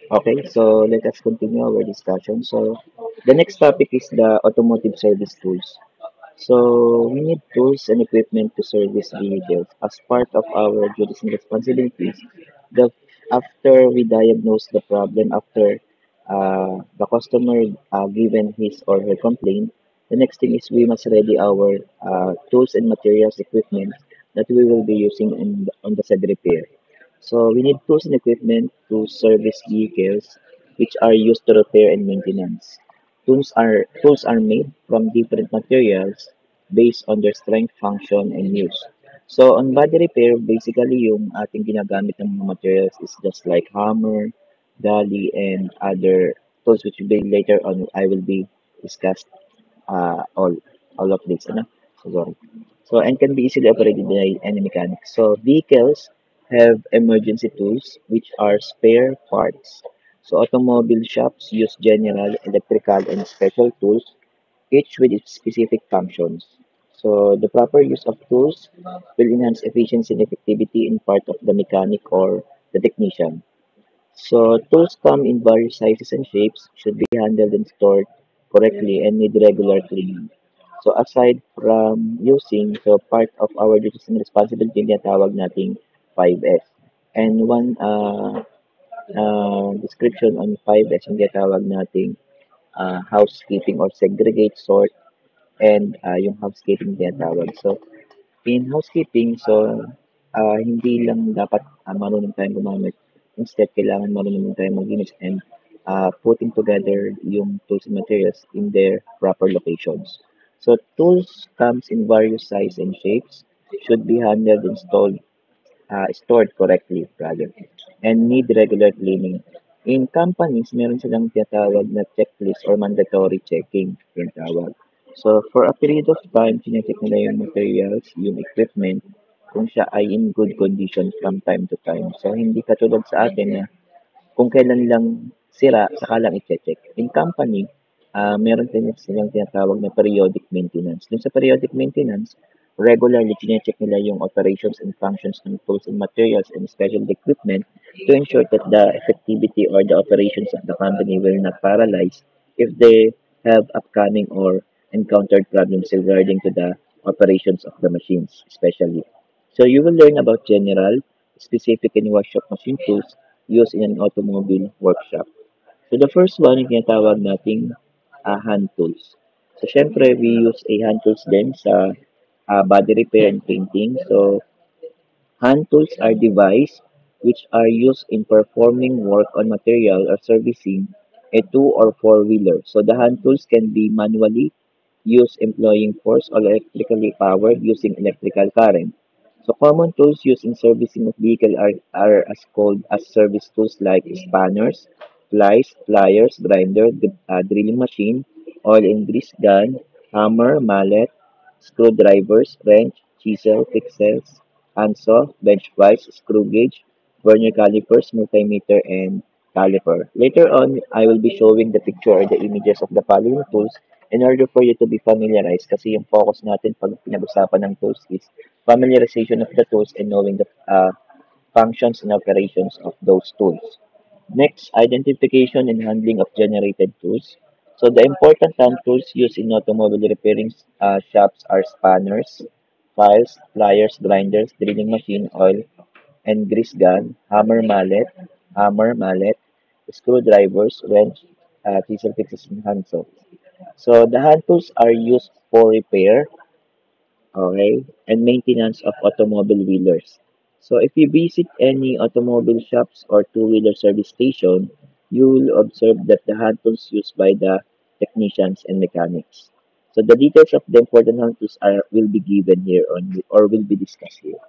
Okay, so let us continue our discussion. So the next topic is the automotive service tools. So we need tools and equipment to service vehicles as part of our duties and responsibilities. The After we diagnose the problem, after the customer given his or her complaint, the next thing is we must ready our tools and materials equipment that we will be using on the said repair. So we need tools and equipment to service vehicles which are used to repair and maintenance. Tools are made from different materials based on their strength, function, and use. So on body repair, basically yung ating ginagamit ng mga materials is just like hammer, dolly, and other tools which will be later on I will be discussed uh, all all of this. Ano? So sorry. So and can be easily operated by any mechanic. So vehicles have emergency tools which are spare parts. So automobile shops use general, electrical, and special tools, each with its specific functions. So the proper use of tools will enhance efficiency and effectivity in part of the mechanic or the technician. So tools come in various sizes and shapes, should be handled and stored correctly, and need regular cleaning. So aside from using, so part of our duties and responsibility na tawag nating 5S. And one description on 5S yung tinatawag nating housekeeping or segregate, sort, and yung housekeeping tinatawag. So in housekeeping, so hindi lang dapat marunong tayong gumamit. Instead, kailangan marunong din tayong maglinis and putting together yung tools and materials in their proper locations. So tools comes in various size and shapes, should be handled, installed, stored correctly rather, and need regular cleaning. In companies, meron silang tinatawag na checklist or mandatory checking yung tawag. So, for a period of time, chinecheck nila yung materials, yung equipment, kung siya ay in good condition from time to time. So, hindi katulad sa atin na kung kailan lang sira, saka lang i-check. In company, meron din silang tinatawag na periodic maintenance. Dun sa periodic maintenance, regularly chinecheck nila yung operations and functions ng tools and materials and special equipment to ensure that the effectivity or the operations of the company will not paralyze if they have upcoming or encountered problems regarding to the operations of the machines, especially. So you will learn about general, specific, and workshop machine tools used in an automobile workshop. So the first one yung tinatawag nating hand tools. So syempre we use a hand tools din sa body repair and painting. So hand tools are devices which are used in performing work on material or servicing a two or four wheeler. So the hand tools can be manually used employing force or electrically powered using electrical current. So common tools used in servicing of vehicle are as called as service tools like spanners, pliers, grinder, drilling machine, oil and grease gun, hammer, mallet, screwdrivers, wrench, chisel, pixels, handsaw, bench vise, screw gauge, vernier calipers, multimeter, and caliper. Later on, I will be showing the picture or the images of the following tools in order for you to be familiarized kasi yung focus natin pag pinag-usapan ng tools is familiarization of the tools and knowing the functions and operations of those tools. Next, identification and handling of generated tools. So the important hand tools used in automobile repairing shops are spanners, files, pliers, grinders, drilling machine, oil and grease gun, hammer mallet, screwdrivers, wrench, chisel fixes, and handsaw. So the hand tools are used for repair, okay, and maintenance of automobile wheelers. So if you visit any automobile shops or two-wheeler service station, you will observe that the hand tools used by the technicians and mechanics. So the details of the important hand tools will be given here on or will be discussed here.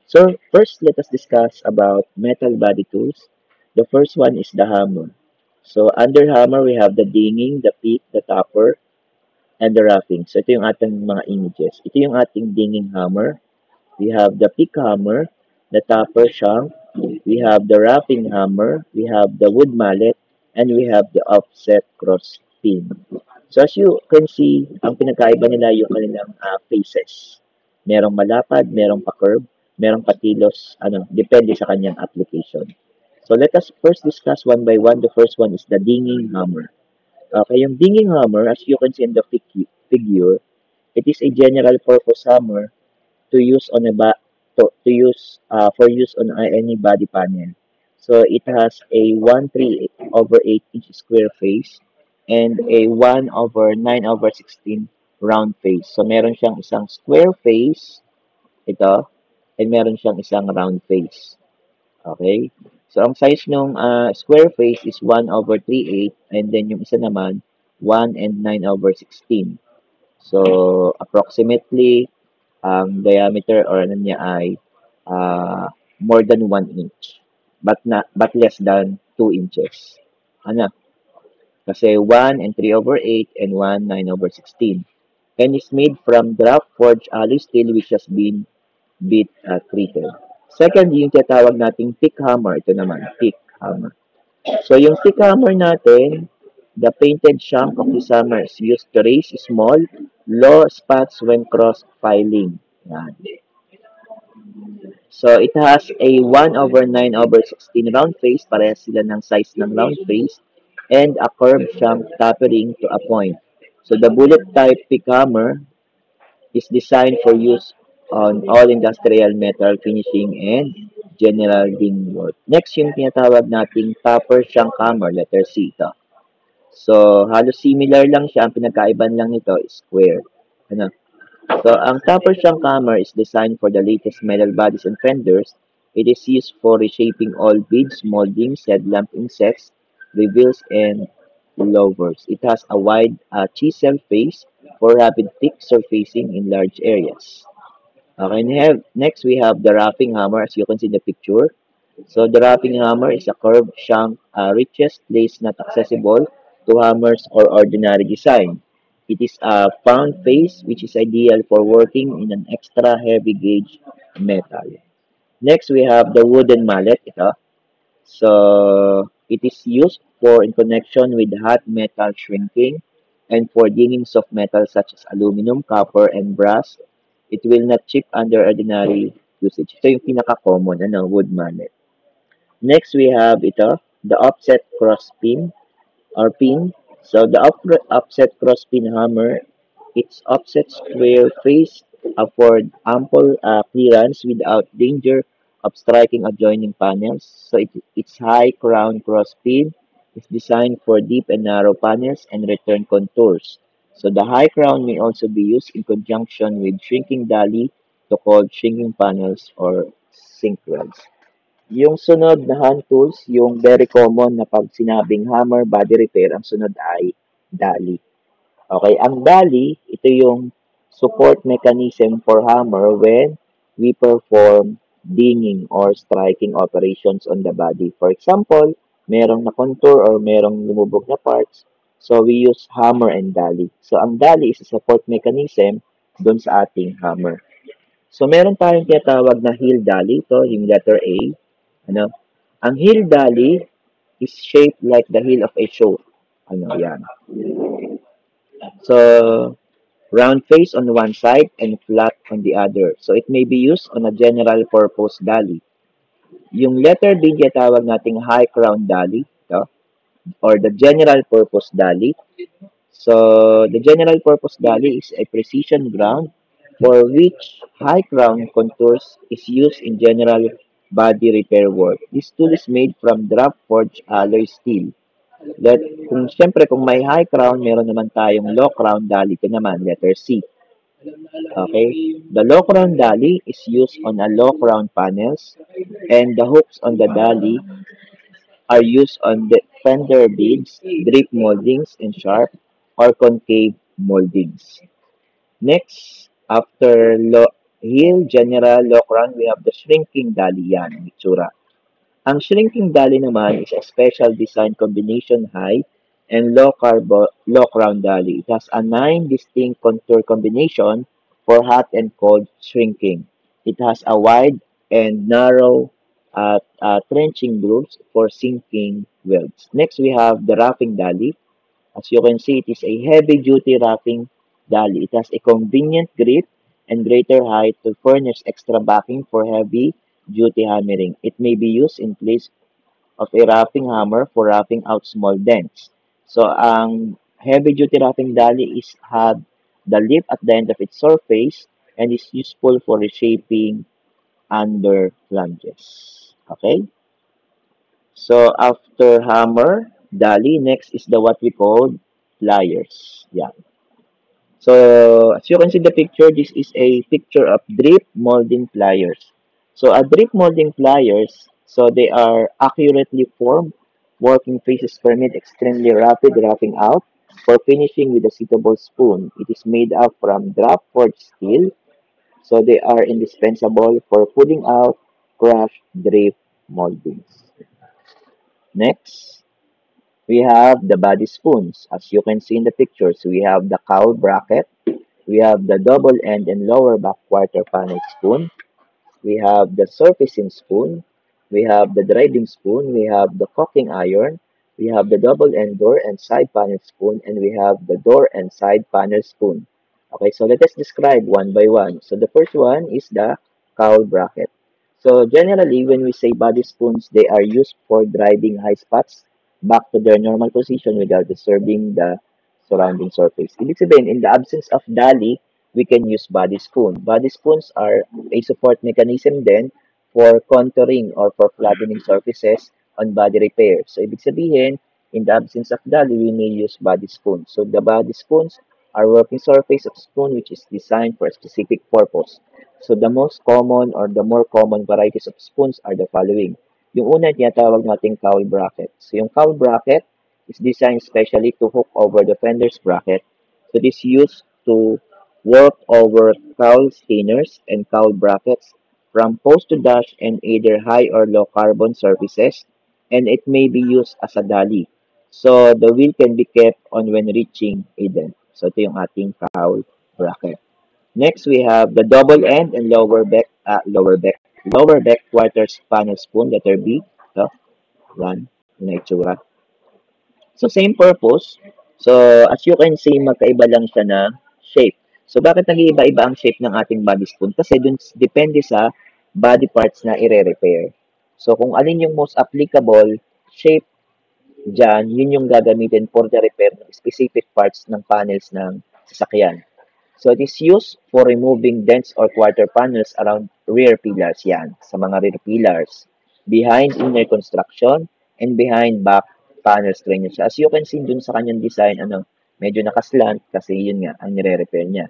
So first, let us discuss about metal body tools. The first one is the hammer. So under hammer, we have the dinging, the pick, the topper, and the roughing. So ito yung ating mga images. Ito yung ating dinging hammer. We have the pick hammer, the topper shank, we have the roughing hammer, we have the wood mallet, and we have the offset cross pin. So as you can see, ang pinagkaiba nila yung kanilang faces. Merong malapad, merong pa-curve, merong patilos, depende sa kanyang application. So let us first discuss one by one. The first one is the dinging hammer. Okay, yung dinging hammer, as you can see in the figure, it is a general purpose hammer to use on a to use for use on any body panel. So it has a 1/3/8 inch square face and a 1/9/16 round face. So meron siyang isang square face ito and meron siyang isang round face. Okay? So ang size ng square face is 1/3/8 and then yung isa naman 1/9/16. So approximately ang diameter or ano niya ay more than 1 inch but less than 2 inches. Ano? Kasi 1/3/8 and 1/9/16. And is made from draft forged alloy steel which has been beat treated. Second, yung tinatawag nating thick hammer. Ito naman, thick hammer. So yung thick hammer natin, the painted shank of this hammer is used to raise small, low spots when cross-filing. Yan. So, it has a 1/9/16 round face, parehas sila ng size ng round face, and a curved shank tapering to a point. So, the bullet type pick hammer is designed for use on all industrial metal finishing and general ding work. Next, yung tinatawag nating topper shank hammer, letter C ito. So, halos similar lang siya. Ang pinagkaiban lang nito is square. Ano? So, ang topper shank hammer is designed for the latest metal bodies and fenders. It is used for reshaping all beads, moldings, headlamp insets, reveals, and louvers. It has a wide chisel face for rapid thick surfacing in large areas. Okay, next we have the wrapping hammer as you can see in the picture. So the wrapping hammer is a curved shank, richest place not accessible to hammers or ordinary design. It is a pound face which is ideal for working in an extra heavy gauge metal. Next we have the wooden mallet. Ito. So it is used for in connection with hot metal shrinking and for dinging soft metals such as aluminum, copper, and brass. It will not chip under ordinary usage. Ito yung pinaka-common, wood mallet. Next, we have the offset cross pin or pin. So the offset cross pin hammer, its offset square face afford ample clearance without danger of striking adjoining panels. So its high crown cross pin is designed for deep and narrow panels and return contours. So the high crown may also be used in conjunction with shrinking dolly to called shrinking panels or synchrones. Yung sunod na hand tools, yung very common na pag sinabing hammer, body repair, ang sunod ay dolly. Okay, ang dolly, ito yung support mechanism for hammer when we perform dinging or striking operations on the body. For example, merong na-contour or merong lumubog na parts, so we use hammer and dolly. So, ang dolly is a support mechanism dun sa ating hammer. So, meron tayong tinatawag na heel dolly. Ito, yung letter A. Ano? Ang heel dolly is shaped like the heel of a shoe. Yan. So, round face on one side and flat on the other. So, it may be used on a general purpose dolly. Yung letter B, tinatawag nating high crown dolly. Ito, or the general purpose dolly. So, the general purpose dolly is a precision ground for which high crown contours is used in general body repair work. This tool is made from draft forged alloy steel. Kung may high crown, meron naman tayong low crown dolly. Ito naman, letter C. Okay? The low crown dolly is used on a low crown panels and the hooks on the dolly are used on the fender beads, drip moldings, and sharp or concave moldings. Next, after heel, general, low crown, we have the shrinking dolly yan, itsura. Ang shrinking dolly naman is a special design combination high and low crown dolly. It has a 9 distinct contour combination for hot and cold shrinking. It has a wide and narrow trenching grooves for sinking welds. Next, we have the wrapping dolly. As you can see, it is a heavy-duty wrapping dolly. It has a convenient grip and greater height to furnish extra backing for heavy duty hammering. It may be used in place of a roughing hammer for roughing out small dents. So, ang heavy-duty roughing dolly is had the lip at the end of its surface and is useful for reshaping under flanges. Okay? So, after hammer, dolly, next is the what we call pliers. Yeah. So, as you can see the picture, this is a picture of drip molding pliers. So, a drip molding pliers, so they are accurately formed. Working faces permit extremely rapid roughing out for finishing with a suitable spoon. It is made up from drop forged steel, so they are indispensable for pulling out crushed drip moldings. Next, we have the body spoons. As you can see in the pictures, we have the cowl bracket. We have the double end and lower back quarter panel spoon. We have the surfacing spoon. We have the driving spoon. We have the caulking iron. We have the double end door and side panel spoon. And we have the door and side panel spoon. Okay, so let us describe one by one. So the first one is the cowl bracket. So generally, when we say body spoons, they are used for driving high spots back to their normal position without disturbing the surrounding surface. Ibig sabihin, in the absence of dolly, we can use body spoon. Body spoons are a support mechanism then for contouring or for flattening surfaces on body repair. So, ibig sabihin, in the absence of dolly, we may use body spoons. So, the body spoons are working surface of spoon which is designed for a specific purpose. So, the most common or the more common varieties of spoons are the following. Yung una, tinatawag nating cowl bracket. So, yung cowl bracket is designed specially to hook over the fender's bracket. So, it is used to work over cowl stainers and cowl brackets from post to dash and either high or low carbon surfaces, and it may be used as a dolly. So, the wheel can be kept on when reaching a dent. So, ito yung ating cowl bracket. Next, we have the double end and lower back quarter panel spoon, letter B. So, yan, yun na itsura. So, same purpose. So, as you can see, magkaiba lang siya na shape. So, bakit nag-iiba-iba ang shape ng ating body spoon? Kasi dun, depende sa body parts na i-repair. So, kung alin yung most applicable shape dyan, yun yung gagamitin for the repair ng specific parts ng panels ng sasakyan. So, it is used for removing dents or quarter panels around rear pillars. Yan, sa mga rear pillars. Behind inner construction and behind back panels. So, as you can see dun sa kanyang design, medyo nakaslant kasi yun nga, ang nire-repair niya.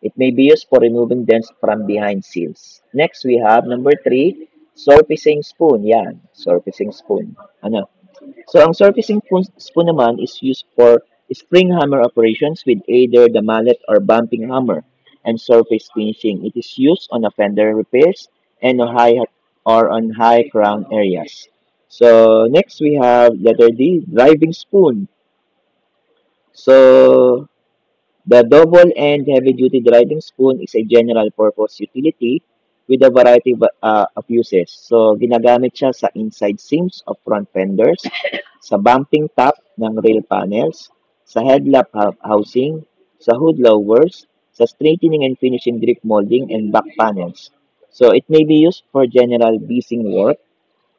It may be used for removing dents from behind seals. Next, we have number 3, surfacing spoon. Yan, surfacing spoon. So, ang spoon naman is used for spring hammer operations with either the mallet or bumping hammer and surface finishing. It is used on fender repairs and on high crown areas. So, next we have letter D, driving spoon. So, the double-end heavy-duty driving spoon is a general-purpose utility with a variety of uses. So, ginagamit siya sa inside seams of front fenders, sa bumping top ng rail panels, sa headlamp housing, sa hood lowers, sa straightening and finishing drip molding and back panels. So, it may be used for general bising work,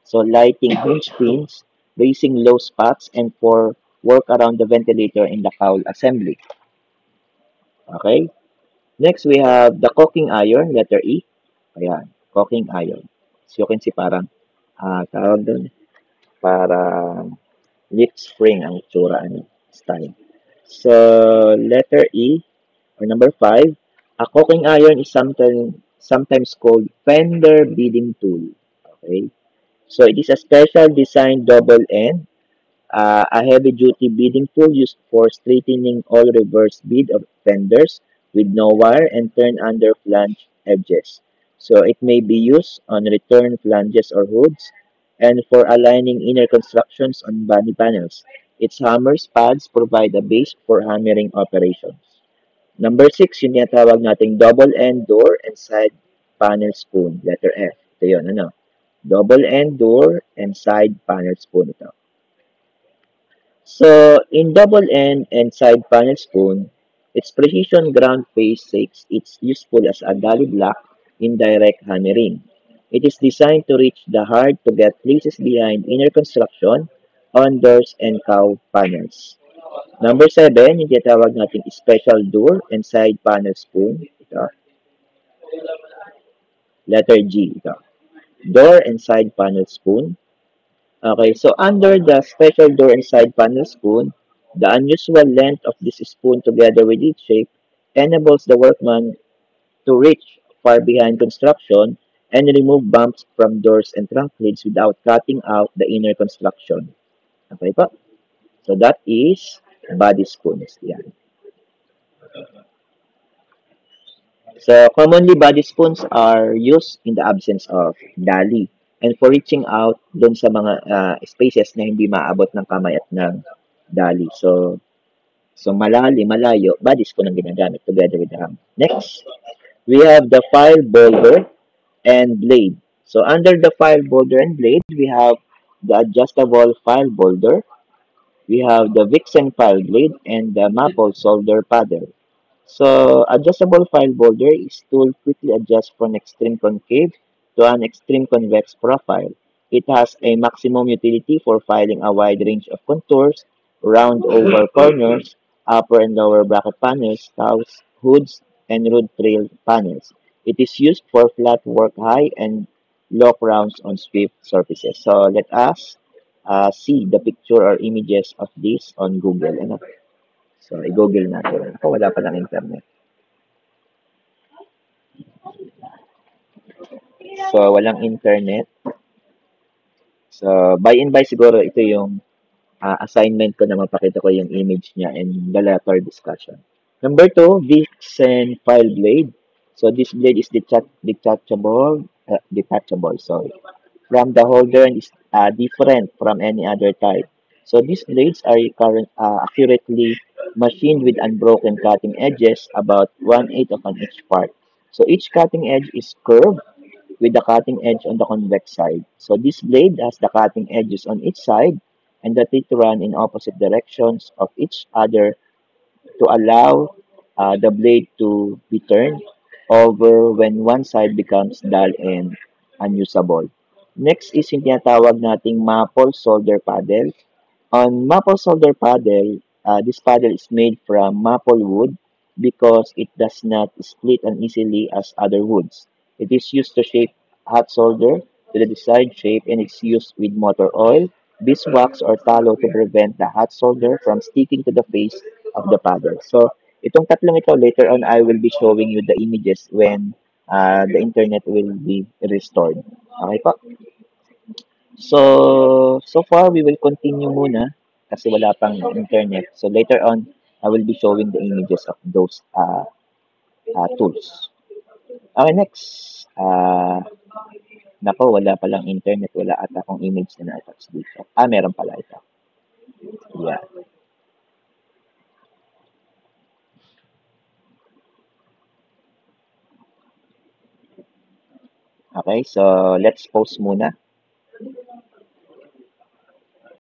so lighting hinge pins, raising low spots, and for work around the ventilator in the cowl assembly. Okay? Next, we have the caulking iron, letter E. Ayan, caulking iron. So, you can see parang, tawag doon, parang leaf spring ang itsura, style. So, letter E, or number 5, a caulking iron is sometimes called fender beading tool. Okay? So, it is a special design double end, a heavy-duty beading tool used for straightening all reverse bead of fenders with no wire and turn under flange edges. So it may be used on return flanges or hoods and for aligning inner constructions on body panels. Its hammers pads provide a base for hammering operations. Number 6, yung tinatawag nating double end door and side panel spoon, letter F. Ito yun, double end door and side panel spoon ito. So, in double end and side panel spoon, its precision ground face makes it useful as a dolly block in direct hammering. It is designed to reach the heart to get places behind inner construction on doors and cow panels. Number 7, yung tinatawag nating special door and side panel spoon. Ito. Letter G. Ito. Door and side panel spoon. Okay, so under the special door and side panel spoon, the unusual length of this spoon together with its shape enables the workman to reach far behind construction and remove bumps from doors and trunk lids without cutting out the inner construction. Okay po? So that is body spoons. Yan. So commonly body spoons are used in the absence of dali and for reaching out doon sa mga spaces na hindi maabot ng kamay at ng dali. So malalim, malayo, body spoon ang ginagamit together with the ham. Next, we have the file boulder and blade. So under the file boulder and blade, we have the adjustable file boulder, we have the Vixen file blade, and the Maple solder paddle. So adjustable file boulder is tool quickly adjust from extreme concave to an extreme convex profile. It has a maximum utility for filing a wide range of contours, round over corners, upper and lower bracket panels, cows, hoods, and road trail panels. It is used for flat work high and low rounds on swift surfaces. So let us see the picture or images of this on Google. Ano? So i-google natin. Ako wala pa ng internet. So walang internet. So by and by siguro ito yung assignment ko na mapakita ko yung image niya and the letter discussion. Number 2, Vixen file blade. So this blade is detachable, sorry, from the holder and is different from any other type. So these blades are accurately machined with unbroken cutting edges about 1/8 of an each part. So each cutting edge is curved with the cutting edge on the convex side. So this blade has the cutting edges on each side and the teeth run in opposite directions of each other to allow the blade to be turned over when one side becomes dull and unusable. Next is yung tinatawag nating maple solder paddle. On maple solder paddle, this paddle is made from maple wood because it does not split uneasily as other woods. It is used to shape hot solder to the desired shape and it's used with motor oil, beeswax, or tallow to prevent the hot solder from sticking to the face of the paddle. So, itong tatlong ito, later on, I will be showing you the images when the internet will be restored. Okay po? So far, we will continue muna kasi wala pang internet. So later on, I will be showing the images of those tools. Okay, next. Nako, wala palang internet. Wala ata akong image na na-attach dito. Meron pala ito. Yeah. Okay, so let's pause muna.